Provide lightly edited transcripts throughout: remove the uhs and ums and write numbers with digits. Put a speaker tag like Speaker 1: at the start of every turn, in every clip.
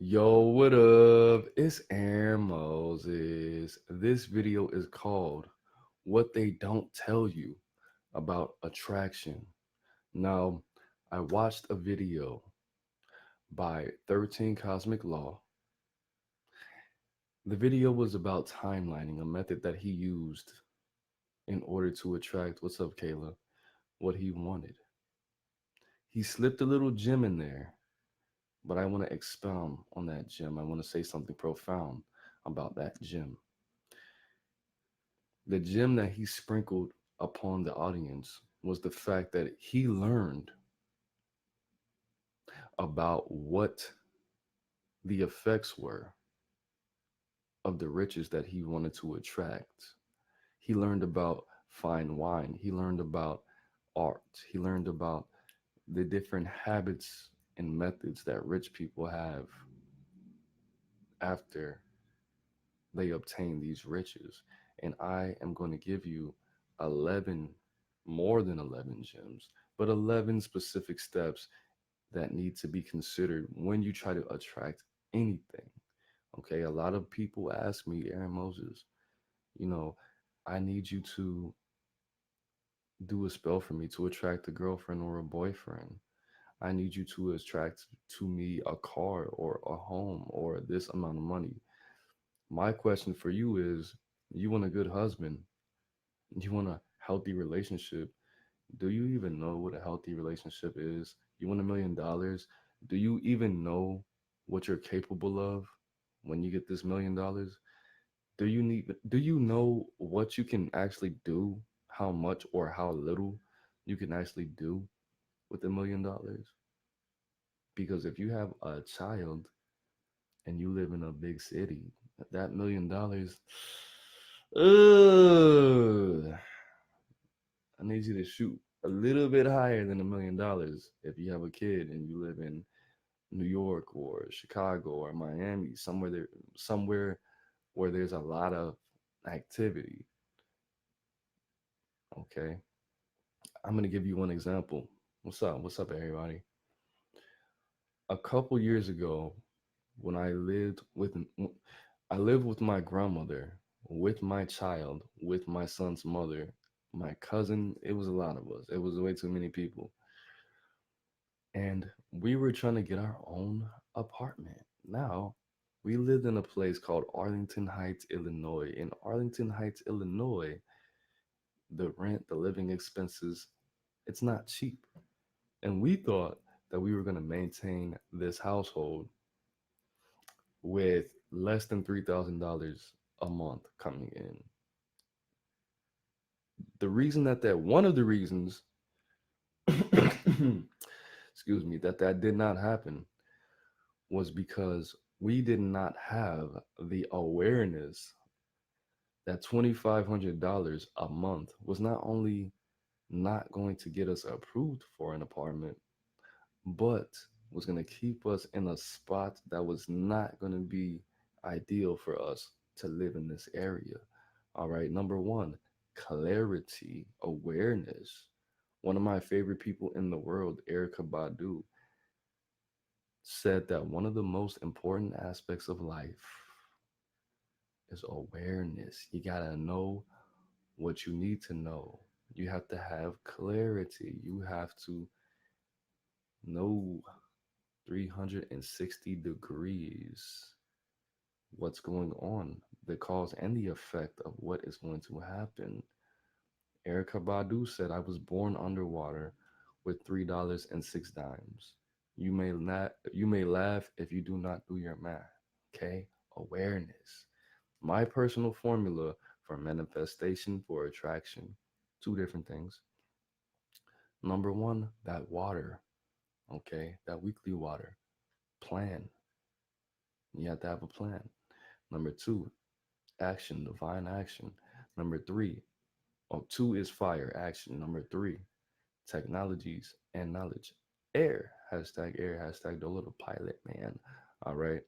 Speaker 1: Yo, what up? It's Aaron Moses. This video is called What They Don't Tell You About Attraction. Now, I watched a video by 13 Cosmic Law. The video was about timelining, a method that he used in order to attract, what's up, Kayla? What he wanted. He slipped a little gem in there, but I want to expound on that gem. I want to say something profound about that gem. The gem that he sprinkled upon the audience was the fact that he learned about what the effects were of the riches that he wanted to attract. He learned about fine wine, he learned about art, he learned about the different habits and methods that rich people have after they obtain these riches. And I am going to give you 11, more than 11 gems, but 11 specific steps that need to be considered when you try to attract anything. Okay, a lot of people ask me, Aaron Moses, you know, I need you to do a spell for me to attract a girlfriend or a boyfriend. I need you to attract to me a car or a home or this amount of money. My question for you is, you want a good husband, you want a healthy relationship. Do you even know what a healthy relationship is? You want $1 million? Do you even know what you're capable of when you get this $1 million? Do you know what you can actually do, how much or how little you can actually do with $1 million? Because if you have a child and you live in a big city, that $1 million, uh, I need you to shoot a little bit higher than $1 million if you have a kid and you live in New York or Chicago or Miami, somewhere where there's a lot of activity. Okay. I'm gonna give you one example. What's up? What's up, everybody? A couple years ago, when I lived with my grandmother, with my child, with my son's mother, my cousin. It was a lot of us. It was way too many people, and we were trying to get our own apartment. Now, we lived in a place called Arlington Heights, Illinois. In Arlington Heights, Illinois, the rent, the living expenses, it's not cheap. And we thought that we were going to maintain this household with less than $3,000 a month coming in. The reason that one of the reasons, excuse me, that did not happen was because we did not have the awareness that $2,500 a month was not only not going to get us approved for an apartment, but was going to keep us in a spot that was not going to be ideal for us to live in this area. All right, number one, clarity, awareness. One of my favorite people in the world, Erica Badu, said that one of the most important aspects of life is awareness. You got to know what you need to know. You have to have clarity. You have to know 360 degrees what's going on, the cause and the effect of what is going to happen. Erica Badu said, I was born underwater with $3 and 6 dimes. You may laugh if you do not do your math. Okay? Awareness. My personal formula for manifestation for attraction. Two different things. Number one, that water. Okay, that weekly water. Plan. You have to have a plan. Number two, action, divine action. Number three, oh, two is fire, action. Number three, technologies and knowledge. Air, hashtag the little pilot, man. All right.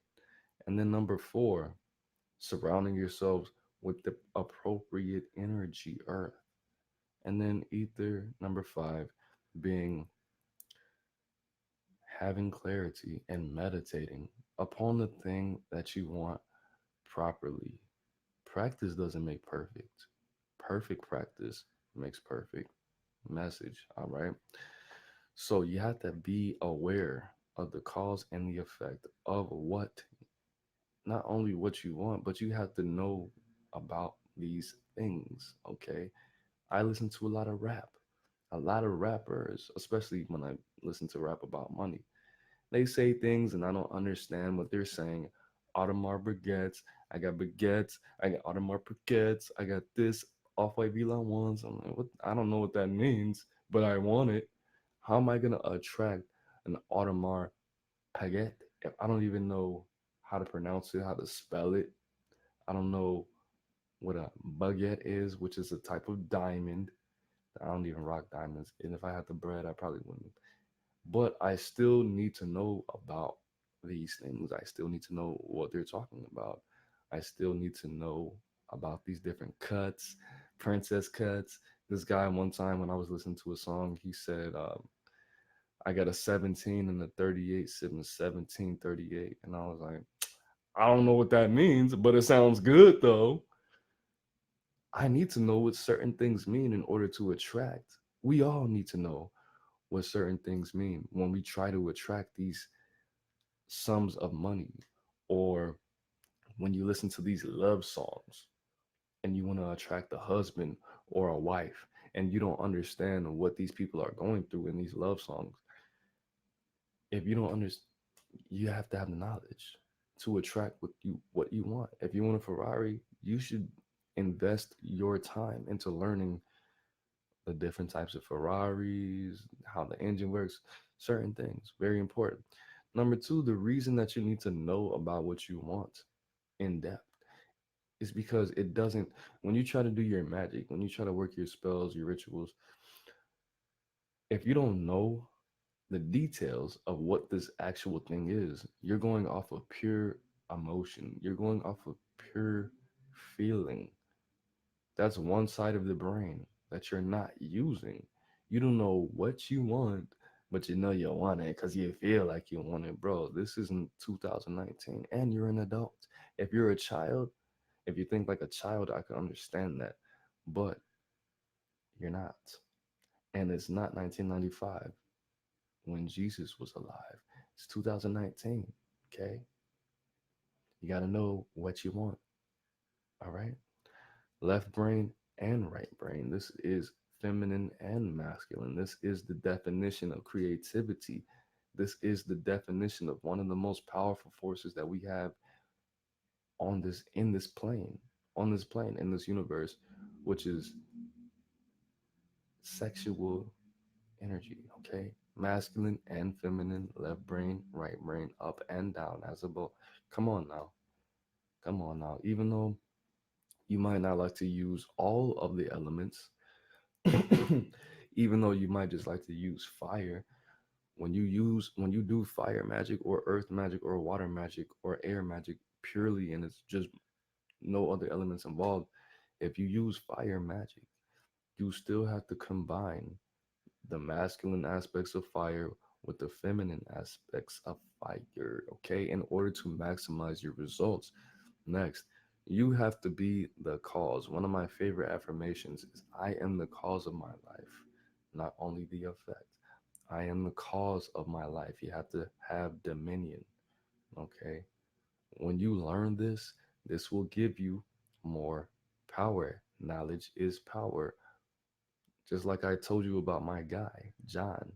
Speaker 1: And then number four, surrounding yourselves with the appropriate energy, earth. And then ether, number five, being having clarity and meditating upon the thing that you want properly. Practice doesn't make perfect. Perfect practice makes perfect message. All right. So you have to be aware of the cause and the effect of what, not only what you want, but you have to know about these things. Okay. I listen to a lot of rap, a lot of rappers, especially when I listen to rap about money. They say things and I don't understand what they're saying. Audemars baguettes, I got baguettes, I got Audemars baguettes, I got this off-white Vlon ones. I'm like, what? I don't know what that means, but I want it. How am I gonna attract an Audemars baguette if I don't even know how to pronounce it, how to spell it? I don't know what a baguette is, which is a type of diamond. I don't even rock diamonds, and if I had the bread, I probably wouldn't. But I still need to know about these things. I still need to know what they're talking about. I still need to know about these different cuts, princess cuts. This guy, one time when I was listening to a song, he said, I got a 17 and a 38, 1738. And I was like, I don't know what that means, but it sounds good though. I need to know what certain things mean in order to attract. We all need to know what certain things mean when we try to attract these sums of money, or when you listen to these love songs and you want to attract a husband or a wife and you don't understand what these people are going through in these love songs. If you don't understand, you have to have the knowledge to attract what you want. If you want a Ferrari, you should invest your time into learning the different types of Ferraris, how the engine works, certain things. Very important. Number two, the reason that you need to know about what you want in depth is because it doesn't, when you try to do your magic, when you try to work your spells, your rituals, if you don't know the details of what this actual thing is, you're going off of pure emotion, you're going off of pure feeling. That's one side of the brain that you're not using. You don't know what you want, but you know you want it because you feel like you want it, bro. This isn't 2019, and you're an adult. If you're a child, if you think like a child, I can understand that, but you're not. And it's not 1995 when Jesus was alive. It's 2019. Okay, you got to know what you want. All right. Left brain and right brain. This is feminine and masculine. This is the definition of creativity. This is the definition of one of the most powerful forces that we have on this plane, in this universe, which is sexual energy. Okay, masculine and feminine, left brain, right brain, up and down as a bow. Come on now, come on now. Even though you might not like to use all of the elements, even though you might just like to use fire, when you do fire magic or earth magic or water magic or air magic purely, and it's just no other elements involved, if you use fire magic, you still have to combine the masculine aspects of fire with the feminine aspects of fire, okay, in order to maximize your results. Next, you have to be the cause. One of my favorite affirmations is I am the cause of my life, not only the effect. I am the cause of my life. You have to have dominion, okay? When you learn this, this will give you more power. Knowledge is power. Just like I told you about my guy, John,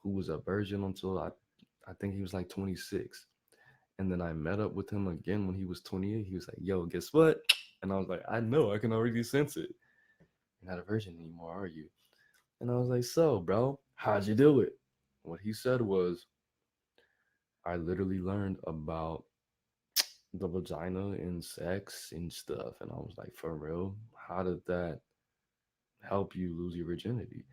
Speaker 1: who was a virgin until I think he was like 26. And then I met up with him again when he was 28. He was like, yo, guess what? And I was like, I know, I can already sense it. You're not a virgin anymore, are you? And I was like, so, bro, how'd you do it? What he said was, I literally learned about the vagina and sex and stuff. And I was like, for real? How did that help you lose your virginity?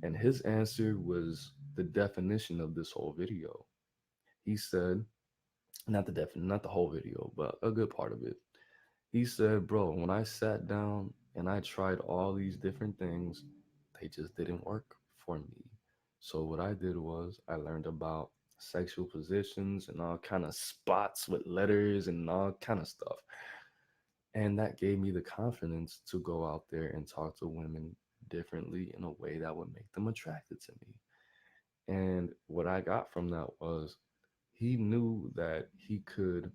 Speaker 1: And his answer was the definition of this whole video. He said, not the whole video, but a good part of it. He said, bro, when I sat down and I tried all these different things, they just didn't work for me. So what I did was I learned about sexual positions and all kind of spots with letters and all kind of stuff. And that gave me the confidence to go out there and talk to women differently in a way that would make them attracted to me. And what I got from that was he knew that he could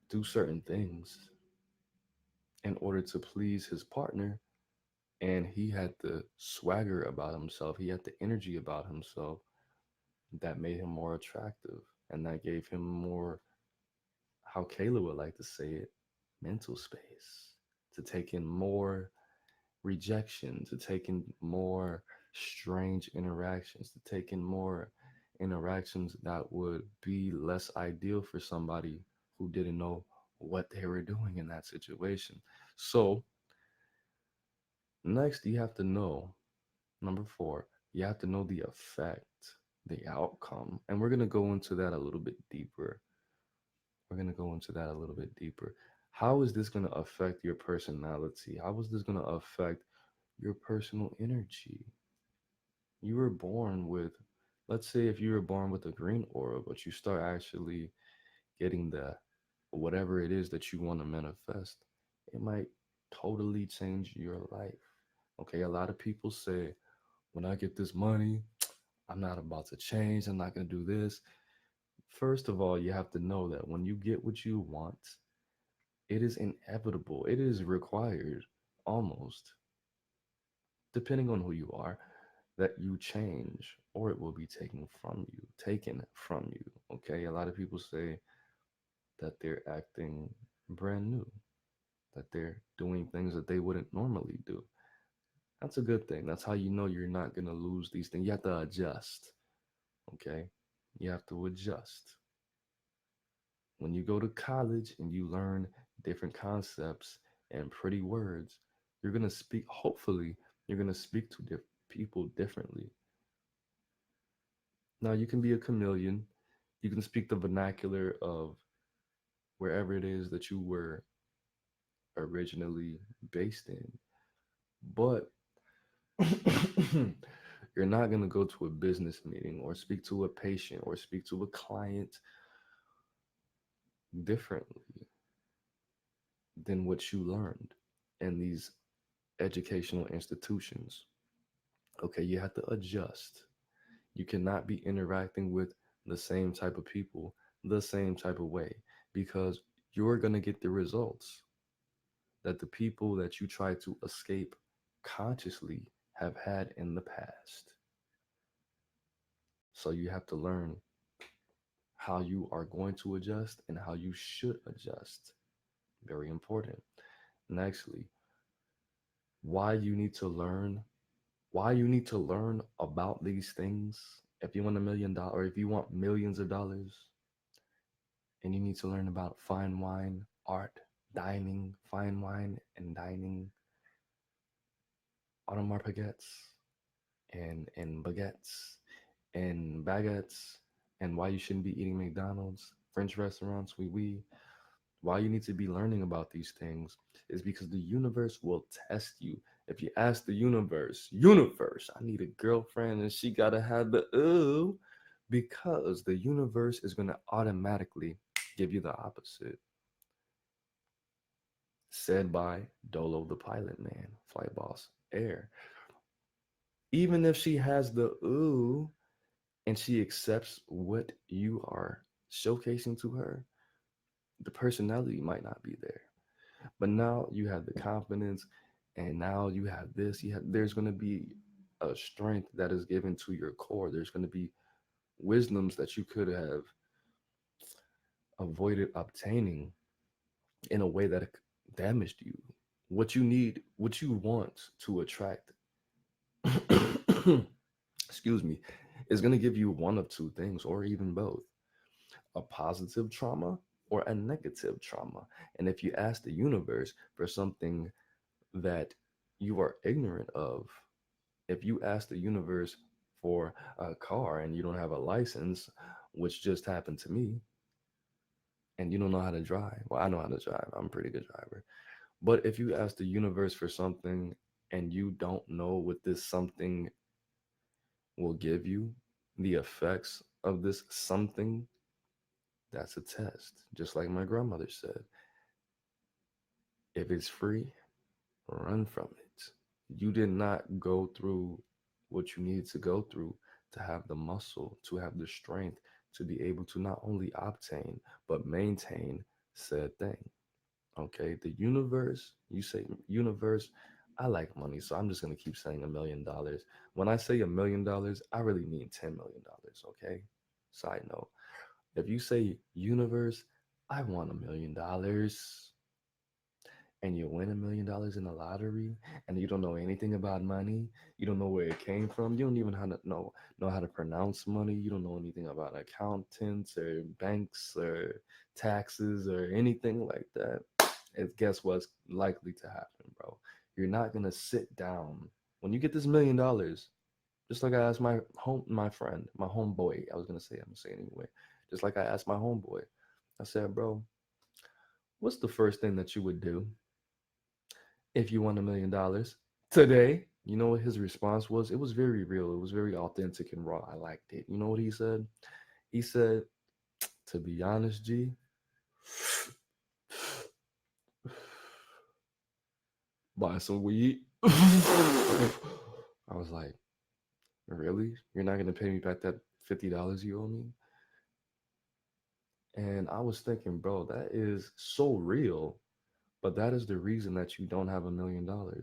Speaker 1: do certain things in order to please his partner. And he had the swagger about himself, he had the energy about himself that made him more attractive. And that gave him more, how Kayla would like to say it, mental space to take in more rejection, to take in more strange interactions, to take in more interactions that would be less ideal for somebody who didn't know what they were doing in that situation. So, next, you have to know, number four, you have to know the effect, the outcome. And we're going to go into that a little bit deeper. We're going to go into that a little bit deeper. How is this going to affect your personality? How is this going to affect your personal energy? You were born with, let's say, if you were born with a green aura, but you start actually getting the whatever it is that you want to manifest, it might totally change your life. Okay, a lot of people say, when I get this money, I'm not about to change, I'm not going to do this. First of all, you have to know that when you get what you want, it is inevitable, it is required almost, depending on who you are, that you change or it will be taken from you. Okay, a lot of people say that they're acting brand new, that they're doing things that they wouldn't normally do. That's a good thing. That's how you know you're not going to lose these things. You have to adjust. Okay, you have to adjust. When you go to college and you learn different concepts and pretty words, you're going to speak, hopefully you're going to speak to people differently. Now, you can be a chameleon. You can speak the vernacular of wherever it is that you were originally based in. But you're not going to go to a business meeting or speak to a patient or speak to a client differently than what you learned in these educational institutions. Okay, you have to adjust. You cannot be interacting with the same type of people the same type of way because you're going to get the results that the people that you try to escape consciously have had in the past. So you have to learn how you are going to adjust and how you should adjust. Very important. Nextly, why you need to learn, why you need to learn about these things. If you want $1 million or if you want millions of dollars, and you need to learn about fine wine, art, dining, fine wine and dining, automar and baguettes and baguettes and why you shouldn't be eating McDonald's, French restaurants, oui. Why you need to be learning about these things is because the universe will test you. If you ask the universe, I need a girlfriend and she gotta have the ooh, because the universe is gonna automatically give you the opposite. Said by Dolo the pilot man, flight boss, air. Even if she has the ooh and she accepts what you are showcasing to her, the personality might not be there. But now you have the confidence and now you have this, there's going to be a strength that is given to your core. There's going to be wisdoms that you could have avoided obtaining in a way that damaged you. What you need, what you want to attract, excuse me, is going to give you one of two things or even both, a positive trauma or a negative trauma. And if you ask the universe for something that you are ignorant of, if you ask the universe for a car and you don't have a license, which just happened to me, and you don't know how to drive, well, I know how to drive, I'm a pretty good driver. But if you ask the universe for something and you don't know what this something will give you, the effects of this something, that's a test. Just like my grandmother said, if it's free, run from it. You did not go through what you needed to go through to have the muscle, to have the strength, to be able to not only obtain, but maintain said thing. Okay. The universe, you say universe, I like money, so I'm just going to keep saying $1 million. When I say $1 million, I really mean $10 million. Okay. Side note, if you say universe, I want $1 million, and you win $1 million in the lottery, and you don't know anything about money, you don't know where it came from, you don't even know how to pronounce money, you don't know anything about accountants or banks or taxes or anything like that, guess what's likely to happen, bro? You're not gonna sit down when you get this $1 million. Just like I asked my friend, my homeboy. I was gonna say, I'm gonna say it anyway. Just like I asked my homeboy, I said, bro, what's the first thing that you would do if you won $1 million today? You know what his response was? It was very real. It was very authentic and raw. I liked it. You know what he said? He said, to be honest, G, buy some weed. I was like, really? You're not gonna pay me back that $50 you owe me? And I was thinking, bro, that is so real. But that is the reason that you don't have $1 million. $10 million.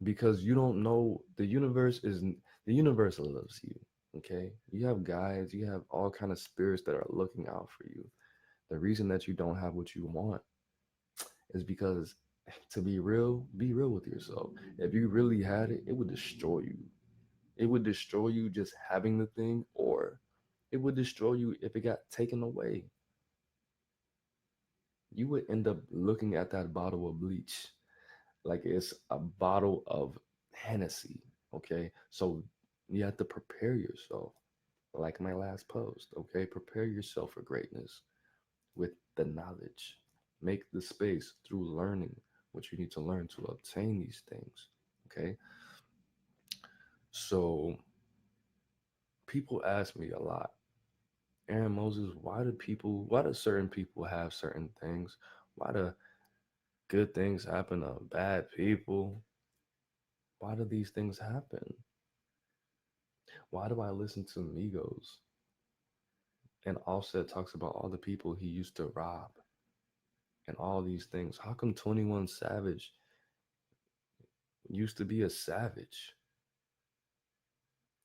Speaker 1: Because you don't know the universe loves you. Okay. You have guides, you have all kind of spirits that are looking out for you. The reason that you don't have what you want is because, to be real with yourself. If you really had it, it would destroy you. It would destroy you just having the thing, or it would destroy you if it got taken away. You would end up looking at that bottle of bleach like it's a bottle of Hennessy. Okay. So you have to prepare yourself, like my last post. Okay. Prepare yourself for greatness with the knowledge. Make the space through learning what you need to learn to obtain these things. Okay. So people ask me a lot, Aaron Moses, why do certain people have certain things? Why do good things happen to bad people? Why do these things happen? Why do I listen to Migos and Offset talks about all the people he used to rob and all these things? How come 21 Savage used to be a savage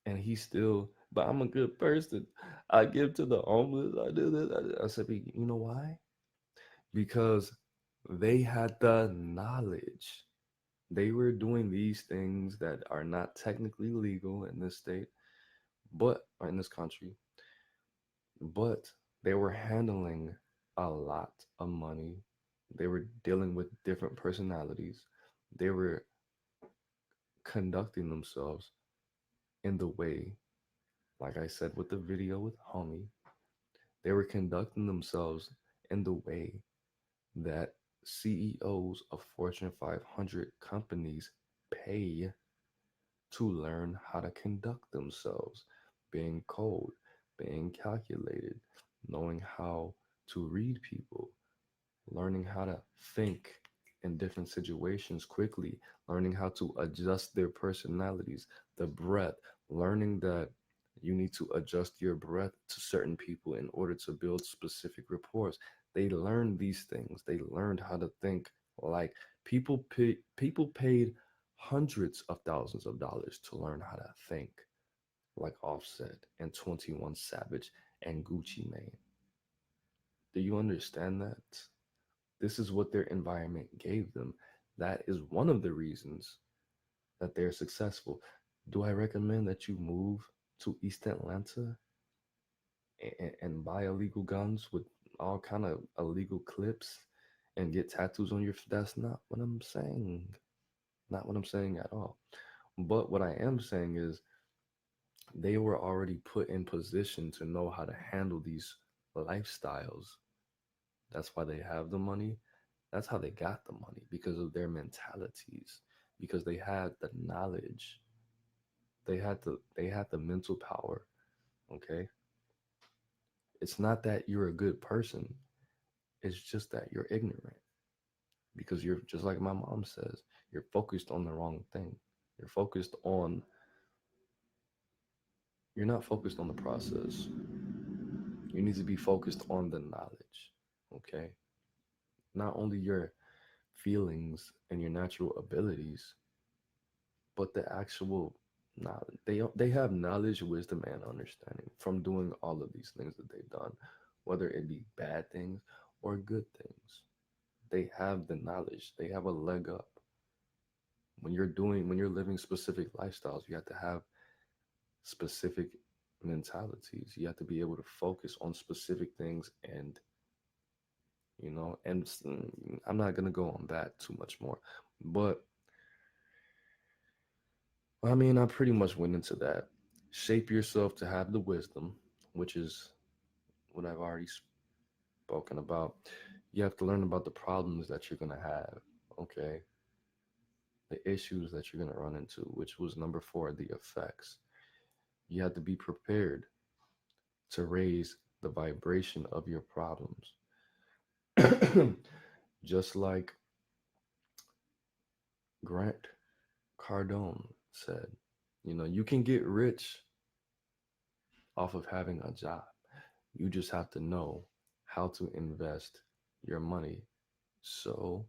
Speaker 1: and he still, but I'm a good person. I give to the homeless. I do this. I said, you know why? Because they had the knowledge. They were doing these things that are not technically legal in this state, but or in this country, but they were handling a lot of money. They were dealing with different personalities. They were conducting themselves in the way, like I said with the video with Homie, they were conducting themselves in the way that CEOs of Fortune 500 companies pay to learn how to conduct themselves, being cold, being calculated, knowing how to read people, learning how to think in different situations quickly, learning how to adjust their personalities, the breath, learning that you need to adjust your breath to certain people in order to build specific rapport. They learned these things. They learned how to think like people paid hundreds of thousands of dollars to learn how to think like Offset and 21 Savage and Gucci Mane. Do you understand that? This is what their environment gave them. That is one of the reasons that they're successful. Do I recommend that you move to East Atlanta and buy illegal guns with all kind of illegal clips and get tattoos on your? That's not what I'm saying. Not what I'm saying at all. But what I am saying is they were already put in position to know how to handle these lifestyles. That's why they have the money. That's how they got the money, because of their mentalities, because they had the knowledge. They had the mental power. Okay, it's not that you're a good person. It's just that you're ignorant because you're just like my mom says. You're focused on the wrong thing. You're focused on. You're not focused on the process. You need to be focused on the knowledge. Okay, not only your feelings and your natural abilities, but the actual knowledge. They have knowledge, wisdom, and understanding from doing all of these things that they've done, whether it be bad things or good things. They have the knowledge. They have a leg up. When you're living specific lifestyles, you have to have specific mentalities. You have to be able to focus on specific things, and I'm not gonna go on that too much more, but I mean, I pretty much went into that. Shape yourself to have the wisdom, which is what I've already spoken about. You have to learn about the problems that you're going to have, okay? The issues that you're going to run into, which was number four, the effects. You have to be prepared to raise the vibration of your problems. Just like Grant Cardone said, you can get rich off of having a job. You just have to know how to invest your money. So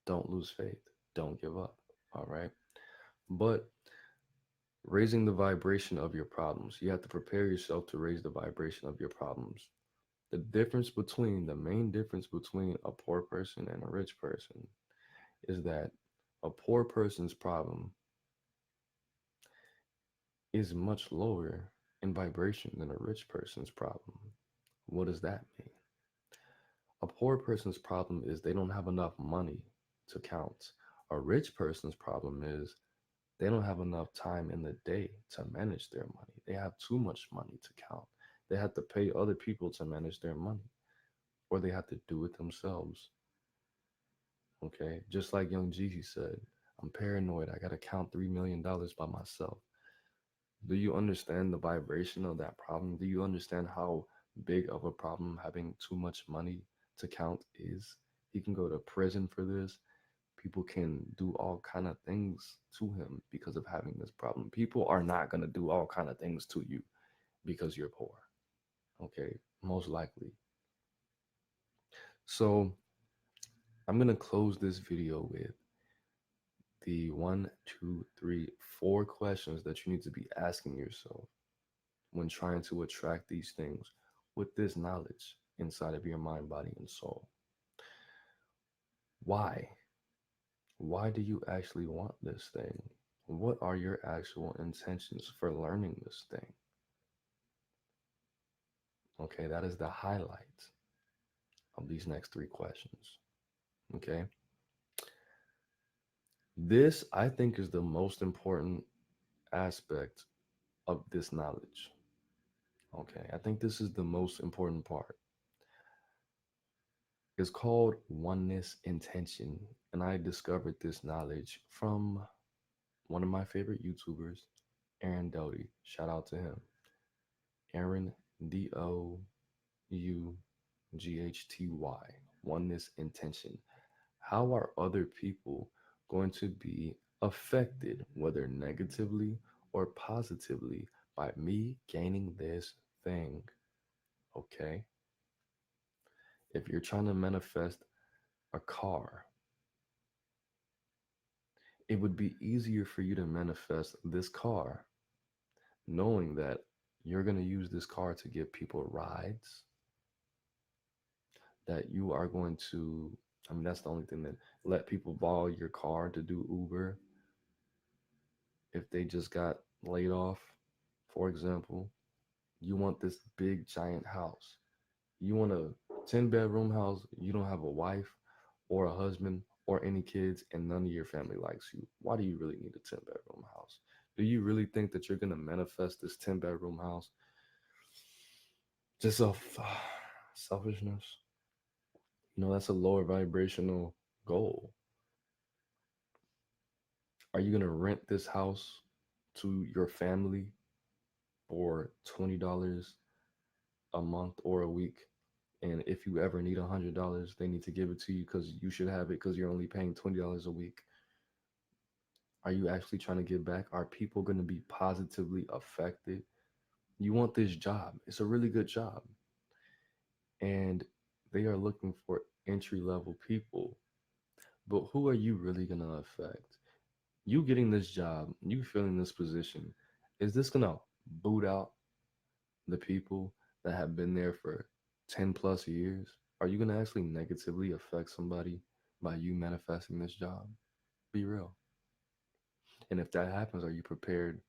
Speaker 1: don't lose faith. Don't give up. All right. But raising the vibration of your problems, you have to prepare yourself to raise the vibration of your problems. The main difference between a poor person and a rich person is that a poor person's problem is much lower in vibration than a rich person's problem. What does that mean? A poor person's problem is they don't have enough money to count. A rich person's problem is they don't have enough time in the day to manage their money. They have too much money to count. They have to pay other people to manage their money, or they have to do it themselves. Okay? Just like Young Jeezy said, I'm paranoid. I got to count $3 million by myself. Do you understand the vibration of that problem? Do you understand how big of a problem having too much money to count is? He can go to prison for this. People can do all kind of things to him because of having this problem. People are not going to do all kind of things to you because you're poor. Okay, most likely. So I'm going to close this video with the one, two, three, four questions that you need to be asking yourself when trying to attract these things with this knowledge inside of your mind, body, and soul. Why? Why do you actually want this thing? What are your actual intentions for learning this thing? Okay, that is the highlight of these next three questions. Okay, this I think is the most important aspect of this knowledge. Okay, I think this is the most important part. It's called oneness intention, and I discovered this knowledge from one of my favorite YouTubers, Aaron Doty. Shout out to him. Aaron Doughty. Oneness intention. How are other people going to be affected, whether negatively or positively, by me gaining this thing? Okay. If you're trying to manifest a car, it would be easier for you to manifest this car knowing that you're going to use this car to give people rides, that you are going to, I mean, that's the only thing, that let people borrow your car to do Uber if they just got laid off, for example. You want this big giant house. You want a 10-bedroom house. You don't have a wife or a husband or any kids, and none of your family likes you. Why do you really need a 10-bedroom house? Do you really think that you're going to manifest this 10-bedroom house just off selfishness? That's a lower vibrational goal. Are you going to rent this house to your family for $20 a month or a week? And if you ever need $100, they need to give it to you because you should have it because you're only paying $20 a week. Are you actually trying to give back? Are people going to be positively affected? You want this job. It's a really good job. And they are looking for entry level people. But who are you really going to affect? You getting this job, you filling this position, is this going to boot out the people that have been there for 10 plus years? Are you going to actually negatively affect somebody by you manifesting this job? Be real. And if that happens, are you prepared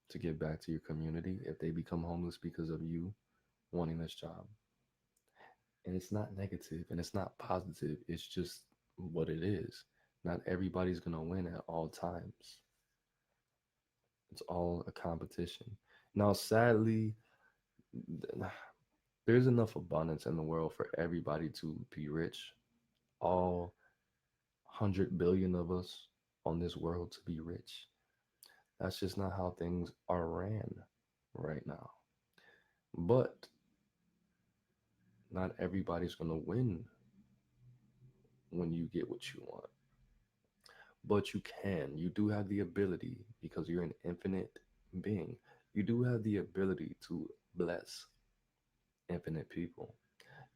Speaker 1: to give back to your community if they become homeless because of you wanting this job? And it's not negative and it's not positive, it's just what it is. Not everybody's going to win at all times. It's all a competition. Now, sadly, there's enough abundance in the world for everybody to be rich. All 100 billion of us on this world to be rich. That's just not how things are ran right now. But not everybody's going to win when you get what you want. But you can. You do have the ability because you're an infinite being. You do have the ability to bless infinite people.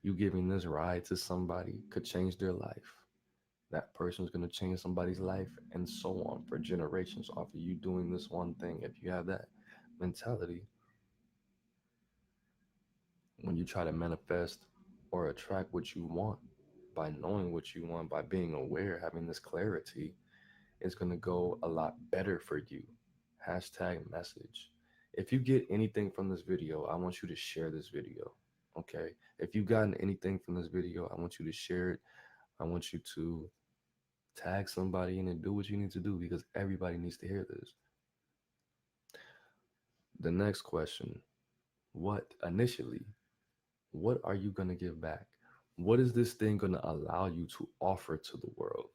Speaker 1: You giving this ride to somebody could change their life. That person's going to change somebody's life and so on for generations off of you doing this one thing. If you have that mentality, when you try to manifest or attract what you want by knowing what you want, by being aware, having this clarity, it's going to go a lot better for you. Hashtag message. If you get anything from this video, I want you to share this video. Okay. If you've gotten anything from this video, I want you to share it. I want you to tag somebody in and do what you need to do because everybody needs to hear this. The next question, what are you going to give back? What is this thing going to allow you to offer to the world?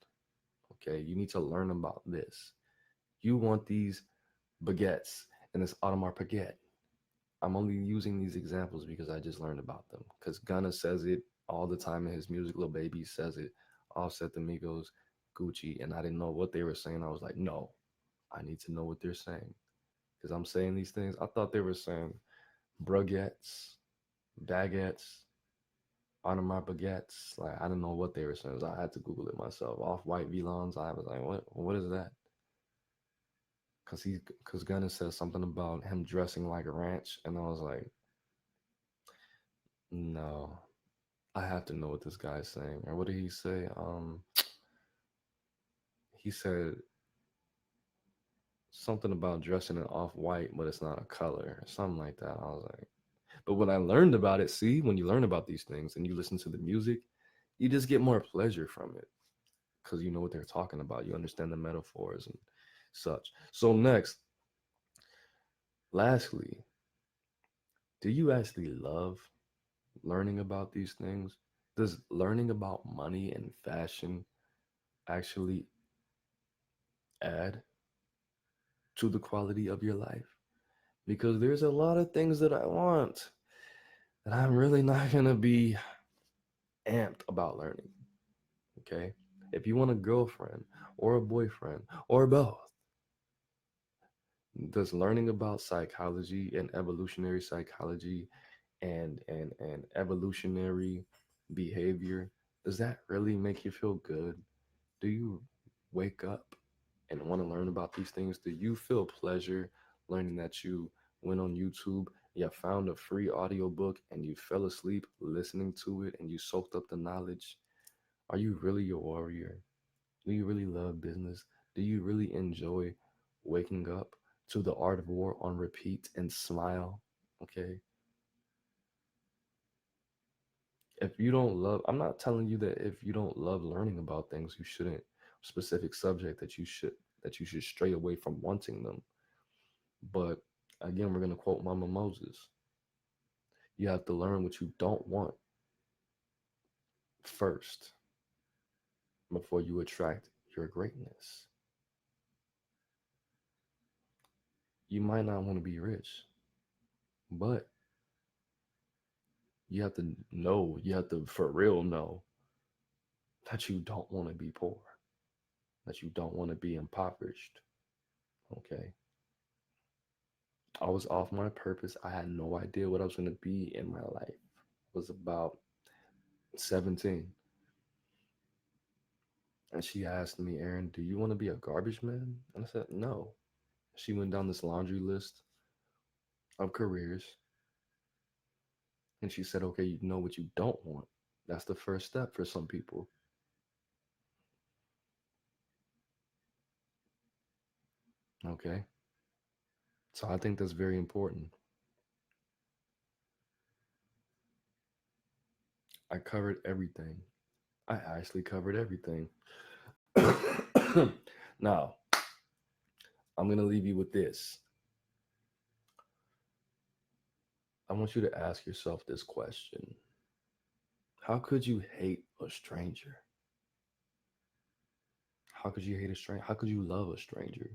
Speaker 1: Okay, you need to learn about this. You want these baguettes and this Audemars baguette. I'm only using these examples because I just learned about them. Because Gunna says it all the time in his music. Lil Baby says it. Offset the Migos, Gucci, and I didn't know what they were saying. I was like, no, I need to know what they're saying because I'm saying these things. I thought they were saying baguettes, baguettes, Audemars baguettes. Like I didn't know what they were saying. So I had to Google it myself. Off-white Vlons. I was like, what is that? Because Gunna says something about him dressing like a ranch, and I was like, no, I have to know what this guy's saying. Or what did he say? He said something about dressing in off-white, but it's not a color, or something like that. I was like, but when I learned about it, see, when you learn about these things and you listen to the music, you just get more pleasure from it because you know what they're talking about. You understand the metaphors and such. So next, lastly, do you actually love learning about these things? Does learning about money and fashion actually add to the quality of your life? Because there's a lot of things that I want that I'm really not going to be amped about learning. Okay. If you want a girlfriend or a boyfriend or both, does learning about psychology and evolutionary psychology and evolutionary behavior, does that really make you feel good? Do you wake up and want to learn about these things? Do you feel pleasure learning that you went on YouTube, you found a free audiobook and you fell asleep listening to it and you soaked up the knowledge? Are you really a warrior? Do you really love business? Do you really enjoy waking up to the art of war on repeat and smile? Okay. If you don't love, I'm not telling you that if you don't love learning about things, you shouldn't specific subject that you should stray away from wanting them. But again, we're gonna quote Mama Moses. You have to learn what you don't want first before you attract your greatness. You might not want to be rich, but you have to know, you have to for real know that you don't want to be poor, that you don't want to be impoverished. Okay. I was off my purpose. I had no idea what I was going to be in my life. I was about 17. And she asked me, Aaron, do you want to be a garbage man? And I said, no. She went down this laundry list of careers. And she said, okay, you know what you don't want. That's the first step for some people. Okay. So I think that's very important. I covered everything. I actually covered everything. Now, I'm going to leave you with this. I want you to ask yourself this question. How could you hate a stranger? How could you hate a stranger? How could you love a stranger?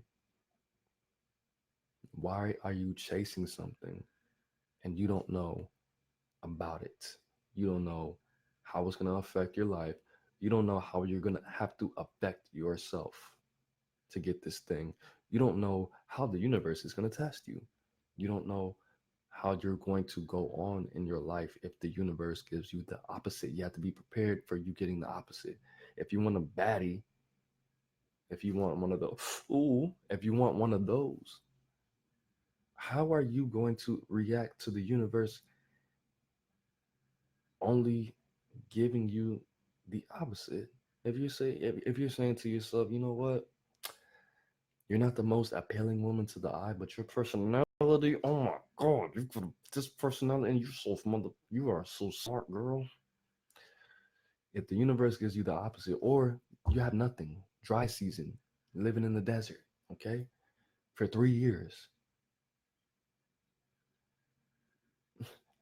Speaker 1: Why are you chasing something and you don't know about it? You don't know how it's going to affect your life. You don't know how you're going to have to affect yourself to get this thing. You don't know how the universe is going to test you. You don't know how you're going to go on in your life if the universe gives you the opposite. You have to be prepared for you getting the opposite. If you want a baddie, if you want one of those, ooh, if you want one of those, how are you going to react to the universe only giving you the opposite? If you're saying to yourself, you know what, you're not the most appealing woman to the eye, but your personality, oh my god, you could this personality and you're so mother, you are so smart, girl. If the universe gives you the opposite, or you have nothing, dry season, living in the desert, okay, for 3 years,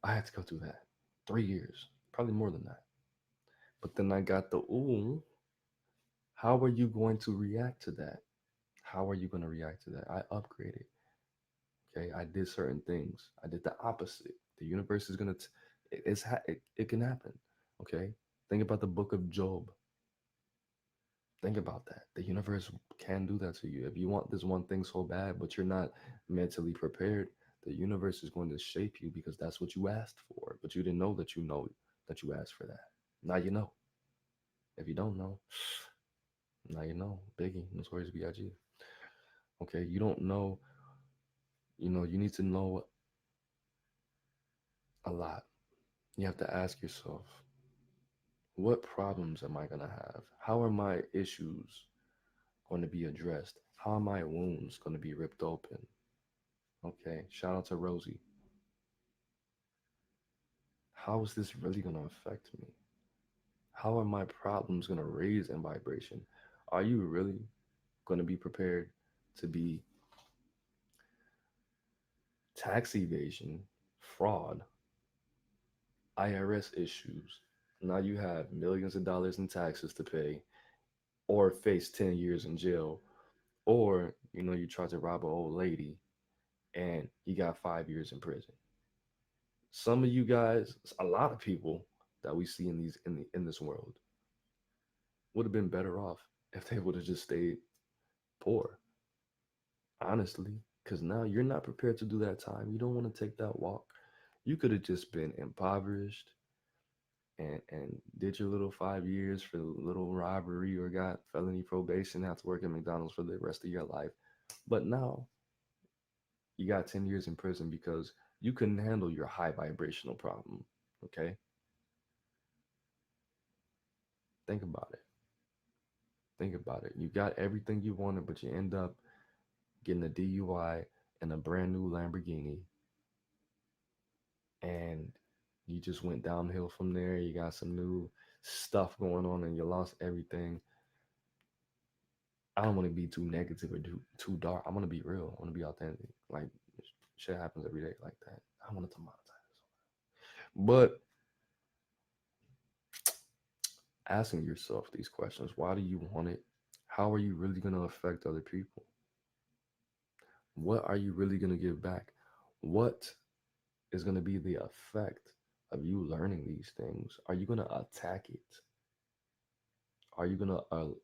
Speaker 1: I had to go through that. 3 years, probably more than that. But then I got the ooh. How are you going to react to that? How are you going to react to that? I upgraded. Okay, I did certain things. I did the opposite. The universe is gonna. It can happen. Okay, think about the book of Job. Think about that. The universe can do that to you. If you want this one thing so bad, but you're not mentally prepared, the universe is going to shape you because that's what you asked for. But you didn't know that you asked for that. Now you know. If you don't know, now you know. Biggie, Notorious B.I.G. Okay, you don't know. You need to know a lot. You have to ask yourself, what problems am I going to have? How are my issues going to be addressed? How are my wounds going to be ripped open? Okay, shout out to Rosie. How is this really going to affect me? How are my problems going to raise in vibration? Are you really going to be prepared to be tax evasion, fraud, IRS issues? Now you have millions of dollars in taxes to pay or face 10 years in jail, or you try to rob an old lady and you got 5 years in prison. Some of you guys, a lot of people that we see in this world would have been better off if they would have just stayed poor, honestly, because now you're not prepared to do that time. You don't want to take that walk. You could have just been impoverished and did your little 5 years for little robbery or got felony probation, have to work at McDonald's for the rest of your life. But now you got 10 years in prison because you couldn't handle your high vibrational problem. Okay? Think about it. Think about it. You got everything you wanted, but you end up getting a DUI and a brand new Lamborghini. And you just went downhill from there. You got some new stuff going on and you lost everything. I don't want to be too negative or too dark. I want to be real. I want to be authentic. Like, shit happens every day like that. I want to monetize. But asking yourself these questions, why do you want it? How are you really going to affect other people? What are you really going to give back? What is going to be the effect of you learning these things? Are you going to attack it? Are you going to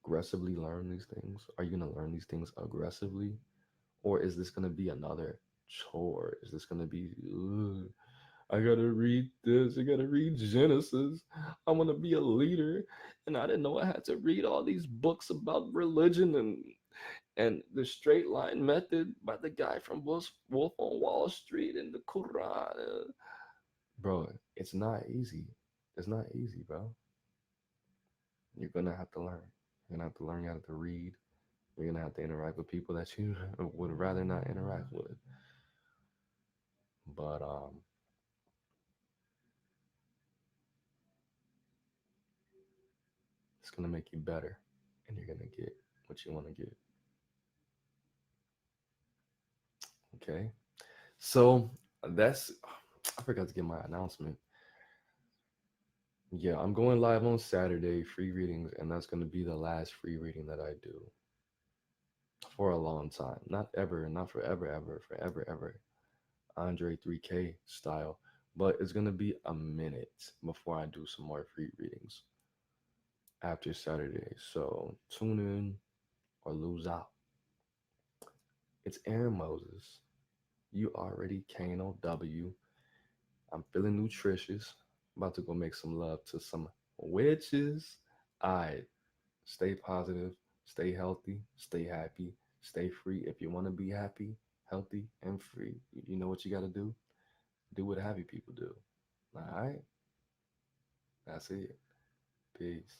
Speaker 1: aggressively learn these things? Are you going to learn these things aggressively? Or is this going to be another chore? Is this going to be, "Ugh, I got to read this. I got to read Genesis. I want to be a leader. And I didn't know I had to read all these books about religion and the straight line method by the guy from Wolf on Wall Street and the Quran." Bro, it's not easy. It's not easy, bro. You're gonna have to learn. You're gonna have to learn how to read. You're gonna have to interact with people that you would rather not interact with. But it's gonna make you better, and you're gonna get what you want to get. Okay. So that's. I forgot to get my announcement. Yeah, I'm going live on Saturday, free readings, and that's gonna be the last free reading that I do for a long time. Not ever, not forever, ever, forever, ever. Andre 3K style, but it's gonna be a minute before I do some more free readings after Saturday. So tune in or lose out. It's Aaron Moses. You already KNOW. I'm feeling nutritious. About to go make some love to some witches. Alright, stay positive, stay healthy, stay happy, stay free. If you want to be happy, healthy, and free, you know what you got to do? Do what happy people do. All right, that's it. Peace.